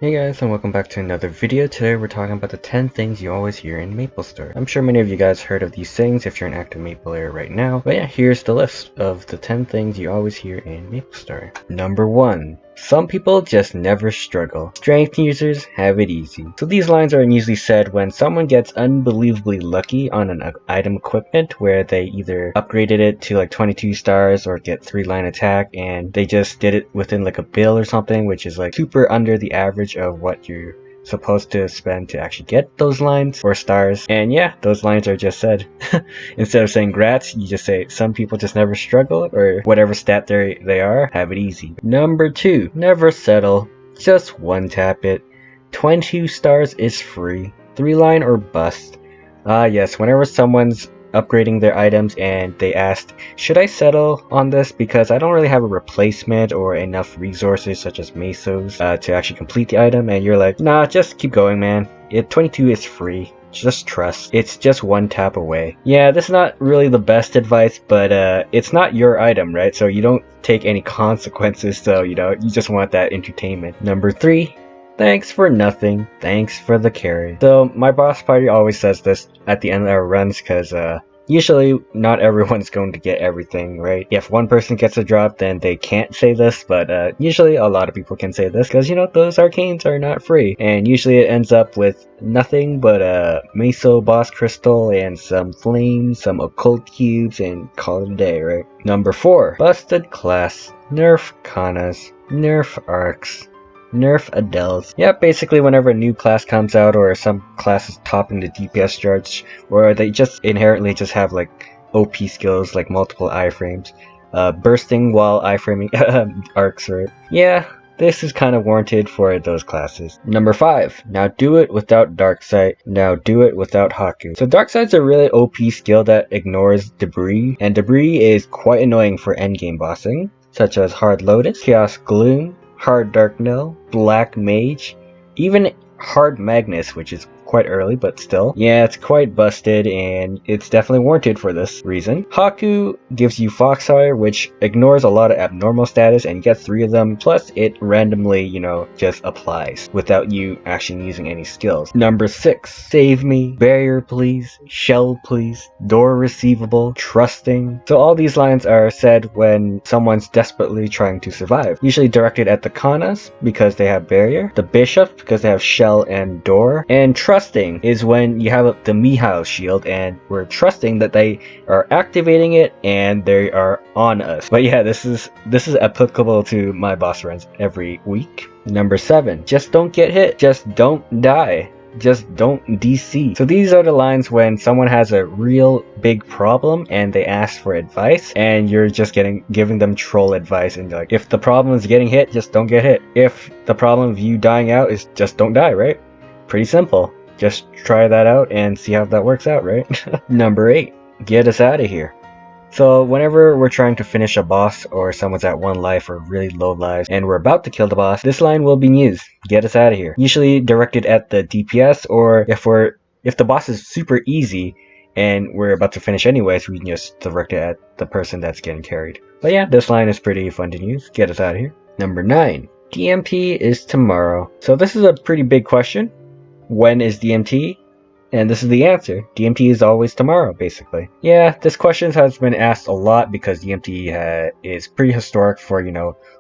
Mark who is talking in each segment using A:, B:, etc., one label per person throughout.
A: Hey guys, and welcome back to another video. Today we're talking about the 10 things you always hear in MapleStory. I'm sure many of you guys heard of these things if you're an active Maple player right now. But yeah, here's the list of the 10 things you always hear in MapleStory. Number 1. Some people just never struggle. Strength users have it easy. So these lines are usually said when someone gets unbelievably lucky on an item equipment where they either upgraded it to like 22 stars or get 3-line attack and they just did it within like a bill or something, which is like super under the average of what you're supposed to spend to actually get those lines or stars. And yeah, those lines are just said. Instead of saying grats, you just say some people just never struggle, or whatever stat they are, have it easy. Number 2, never settle. Just one tap it. 22 stars is free. 3-line or bust. Yes, whenever someone's upgrading their items and they asked, should I settle on this because I don't really have a replacement or enough resources such as mesos to actually complete the item, and you're like, nah, just keep going, man. 22 is free. Just trust. It's just one tap away. Yeah, this is not really the best advice, but it's not your item, right? So you don't take any consequences, so you just want that entertainment. Number 3, thanks for nothing, thanks for the carry. So my boss party always says this at the end of our runs because usually not everyone's going to get everything, right? If one person gets a drop, then they can't say this, but usually a lot of people can say this because those arcanes are not free, and usually it ends up with nothing but a meso boss crystal and some flames, some occult cubes, and call it a day, right? Number 4, busted class, nerf kanas, nerf arcs, nerf Adels. Yeah, basically whenever a new class comes out or some class is topping the DPS charts, or they just inherently just have like OP skills like multiple iframes, bursting while iframing arcs, right? Yeah, this is kind of warranted for those classes. Number 5, now do it without Darkside, now do it without Haku. So Darkside's a really OP skill that ignores debris, and debris is quite annoying for endgame bossing, such as Hard Lotus, Chaos Gloom, Hard Darknell, Black Mage, even Hard Magnus, which is quite early, but still. Yeah, it's quite busted, and it's definitely warranted for this reason. Haku gives you Foxfire, which ignores a lot of abnormal status, and you get 3 of them, plus it randomly, just applies without you actually using any skills. Number 6, save me, barrier please, shell please, door receivable, trusting. So all these lines are said when someone's desperately trying to survive. Usually directed at the Kanas because they have barrier, the Bishop because they have shell and door, and trusting is when you have the Mihao shield and we're trusting that they are activating it and they are on us. But yeah, this is applicable to my boss runs every week. Number 7, just don't get hit, just don't die, just don't DC. So these are the lines when someone has a real big problem and they ask for advice, and you're just giving them troll advice, and like, if the problem is getting hit, just don't get hit. If the problem of you dying out is just don't die, right? Pretty simple. Just try that out and see how that works out, right? Number 8, get us out of here. So whenever we're trying to finish a boss or someone's at 1 life or really low lives and we're about to kill the boss, this line will be used. Get us out of here. Usually directed at the DPS, or if the boss is super easy and we're about to finish anyways, we can just direct it at the person that's getting carried. But yeah, this line is pretty fun to use. Get us out of here. Number 9, DMT is tomorrow. So this is a pretty big question. When is DMT? And this is the answer. DMT is always tomorrow, basically. Yeah, this question has been asked a lot because DMT is pretty historic for,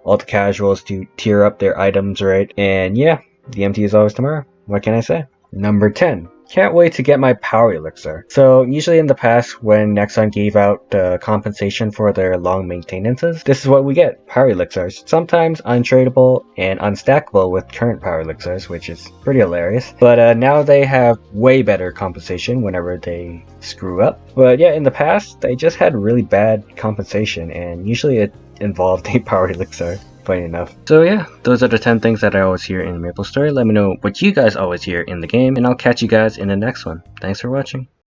A: all the casuals to tier up their items, right? And yeah, DMT is always tomorrow. What can I say? Number 10. Can't wait to get my power elixir. So usually in the past when Nexon gave out compensation for their long maintenances, this is what we get, power elixirs. Sometimes untradeable and unstackable with current power elixirs, which is pretty hilarious. But now they have way better compensation whenever they screw up. But yeah, in the past they just had really bad compensation, and usually it involved a power elixir. Funny enough. So yeah, those are the 10 things that I always hear in MapleStory. Let me know what you guys always hear in the game, and I'll catch you guys in the next one. Thanks for watching.